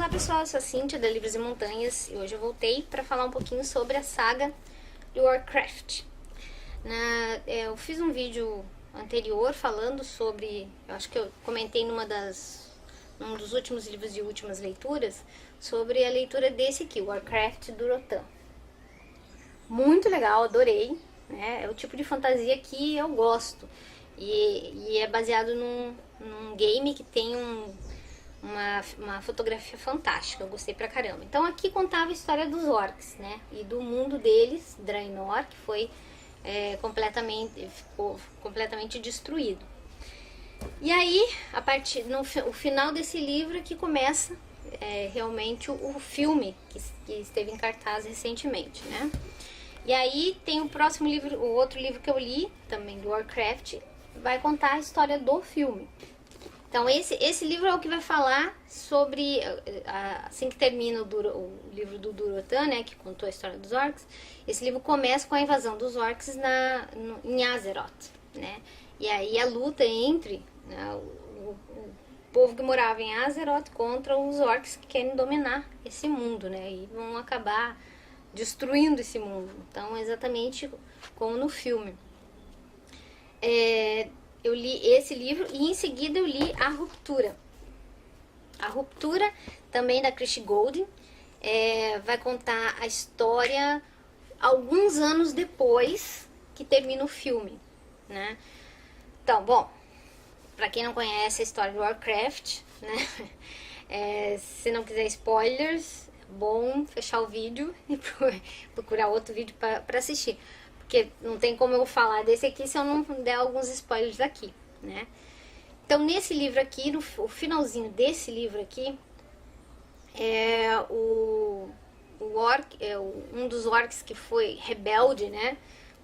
Olá pessoal, eu sou a Cíntia da Livros e Montanhas e hoje eu voltei para falar um pouquinho sobre a saga de Warcraft. Eu fiz um vídeo anterior falando sobre, eu acho que eu comentei num dos últimos livros de últimas leituras, sobre a leitura desse aqui, Warcraft do Rotan. Muito legal, adorei, né? É o tipo de fantasia que eu gosto e é baseado num game que tem uma fotografia fantástica, eu gostei pra caramba. Então aqui contava a história dos orcs, né, e do mundo deles, Draenor, que foi ficou completamente destruído. E aí, o final desse livro que começa realmente o filme que esteve em cartaz recentemente, né? E aí tem o próximo livro, o outro livro que eu li, também do Warcraft, vai contar a história do filme. Então esse livro é o que vai falar sobre, assim que termina o livro do Durotan, né, que contou a história dos orcs, esse livro começa com a invasão dos orcs em Azeroth, né, e aí a luta entre, né, o povo que morava em Azeroth contra os orcs que querem dominar esse mundo, né, e vão acabar destruindo esse mundo. Então exatamente como no filme. Eu li esse livro e em seguida eu li A Ruptura. A Ruptura, também da Christie Golden, vai contar a história alguns anos depois que termina o filme, né? Então, bom, pra quem não conhece a história do Warcraft, né? Se não quiser spoilers, é bom fechar o vídeo e procurar outro vídeo para assistir. Porque não tem como eu falar desse aqui se eu não der alguns spoilers aqui, né? Então, nesse livro aqui, no finalzinho desse livro aqui, um dos orcs que foi rebelde, né,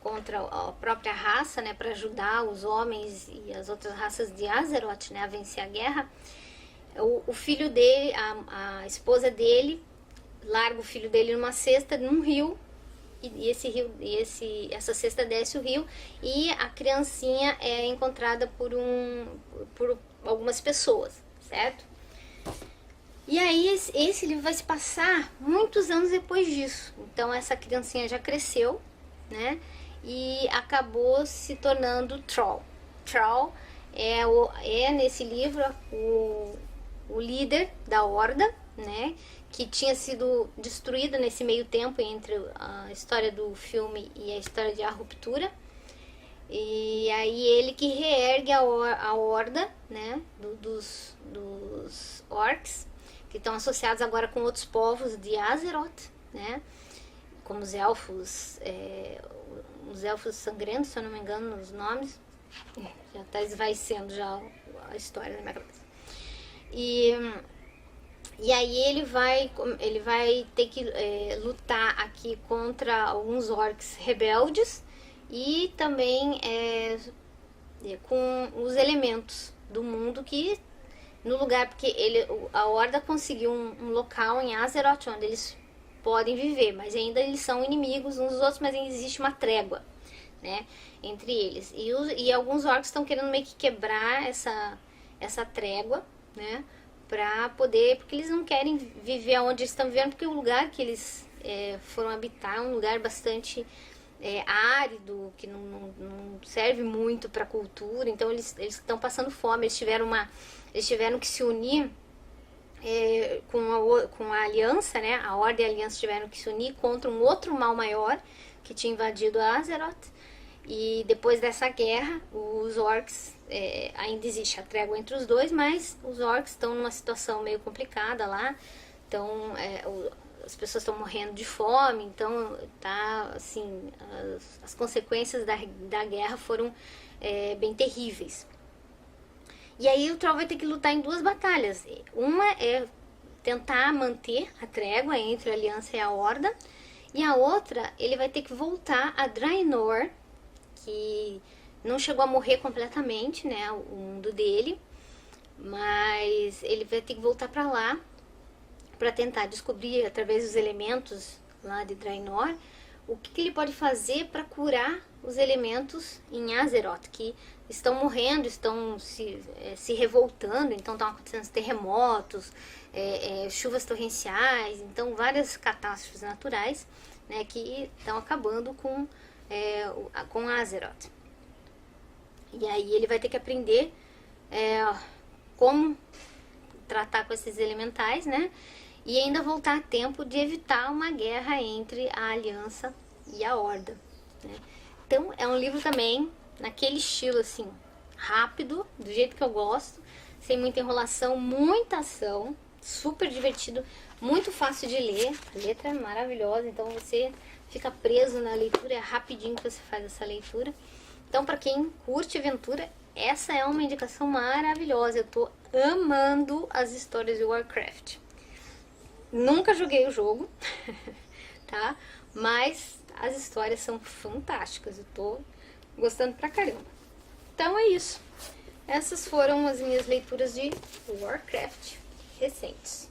contra a própria raça, né, para ajudar os homens e as outras raças de Azeroth, né, a vencer a guerra. O filho dele, a esposa dele, larga o filho dele numa cesta, num rio. E essa cesta desce o rio e a criancinha é encontrada por algumas pessoas, certo? E aí esse livro vai se passar muitos anos depois disso. Então essa criancinha já cresceu, né? E acabou se tornando Thrall. Thrall é nesse livro o líder da Horda, né, que tinha sido destruída nesse meio tempo entre a história do filme e a história de A Ruptura. E aí ele que reergue a Horda, né, dos orcs, que estão associados agora com outros povos de Azeroth, né, como os elfos sangrentos, se eu não me engano nos nomes. Já está esvaecendo já a história na minha cabeça. E aí ele vai ter que lutar aqui contra alguns orcs rebeldes e também com os elementos do mundo que no lugar, porque a Horda conseguiu um local em Azeroth onde eles podem viver, mas ainda eles são inimigos uns dos outros, mas ainda existe uma trégua, né, entre eles. E alguns orcs estão querendo meio que quebrar essa trégua, né, pra poder, porque eles não querem viver onde eles estão vivendo, porque o lugar que eles foram habitar é um lugar bastante árido, que não serve muito para a cultura, então eles estão passando fome, eles tiveram que se unir com a aliança, né, a Horda e a aliança tiveram que se unir contra um outro mal maior que tinha invadido a Azeroth. E depois dessa guerra, os orcs, ainda existe a trégua entre os dois, mas os orcs estão numa situação meio complicada lá. Então, as pessoas estão morrendo de fome, então tá assim, as consequências da guerra foram bem terríveis. E aí o Thrall vai ter que lutar em duas batalhas. Uma é tentar manter a trégua entre a aliança e a Horda, e a outra, ele vai ter que voltar a Draenor, que não chegou a morrer completamente, né, o mundo dele, mas ele vai ter que voltar para lá para tentar descobrir através dos elementos lá de Draenor o que ele pode fazer para curar os elementos em Azeroth, que estão morrendo, estão se revoltando, então estão acontecendo terremotos, chuvas torrenciais, então várias catástrofes naturais, né, que estão acabando com Azeroth. E aí ele vai ter que aprender como tratar com esses elementais, né? E ainda voltar a tempo de evitar uma guerra entre a Aliança e a Horda, né? Então é um livro também naquele estilo assim, rápido, do jeito que eu gosto, sem muita enrolação, muita ação, super divertido, muito fácil de ler, a letra é maravilhosa, então você fica preso na leitura, é rapidinho que você faz essa leitura. Então, para quem curte aventura, essa é uma indicação maravilhosa. Eu tô amando as histórias de Warcraft. Nunca joguei o jogo, tá? Mas as histórias são fantásticas. Eu tô gostando pra caramba. Então é isso. Essas foram as minhas leituras de Warcraft recentes.